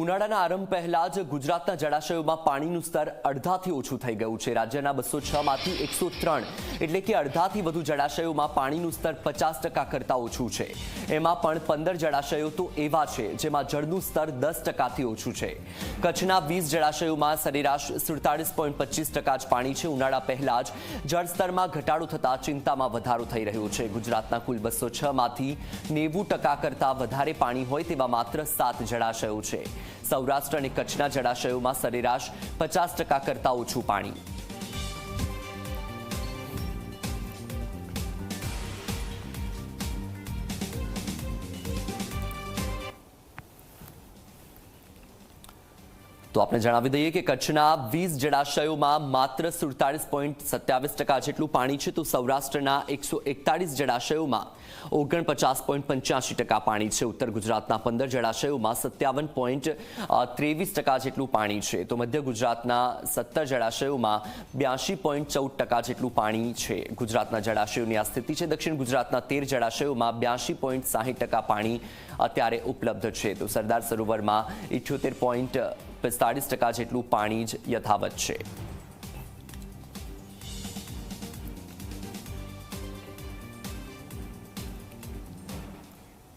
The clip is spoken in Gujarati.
ઉનાળાના આરંભ પહેલા જ ગુજરાતના જળાશયોમાં પાણીનું સ્તર અડધાથી ઓછું થઈ ગયું છે। રાજ્યના 206 માંથી 103 એટલે કે અડધાથી વધુ જળાશયોમાં પાણીનું સ્તર 50% કરતાં ઓછું છે। એમાં પણ 15 જળાશયો તો એવા છે જેમાં જળનું સ્તર 10%થી ઓછું છે। કચ્છના 20 જળાશયોમાં સરેરાશ 47.25% જ પાણી છે। ઉનાળા પહેલા જ જળસ્તરમાં ઘટાડો થતાં ચિંતામાં વધારો થઈ રહ્યો છે। ગુજરાતના કુલ 206 માંથી 90% કરતાં વધારે પાણી હોય તેવા માત્ર 7 જળાશયો છે। સૌરાષ્ટ્ર અને કચ્છના જળાશયોમાં સરેરાશ 50% કરતાં ઓછું પાણી। તો આપણે જણાવી દઈએ કે કચ્છના 20 જળાશયોમાં માત્ર 47.27% જેટલું પાણી છે, તો સૌરાષ્ટ્રના 141 જળાશયોમાં 49.85% પાણી છે। ઉત્તર ગુજરાતના 15 જળાશયોમાં 57.23% જેટલું પાણી છે, તો મધ્ય ગુજરાતના 17 જળાશયોમાં 82.14% જેટલું પાણી છે। ગુજરાતના જળાશયોની આ સ્થિતિ છે। દક્ષિણ ગુજરાતના 13 જળાશયોમાં 82.60% પાણી અત્યારે ઉપલબ્ધ છે, તો સરદાર સરોવરમાં 78.45% જેટલું પાણી જ યથાવત છે।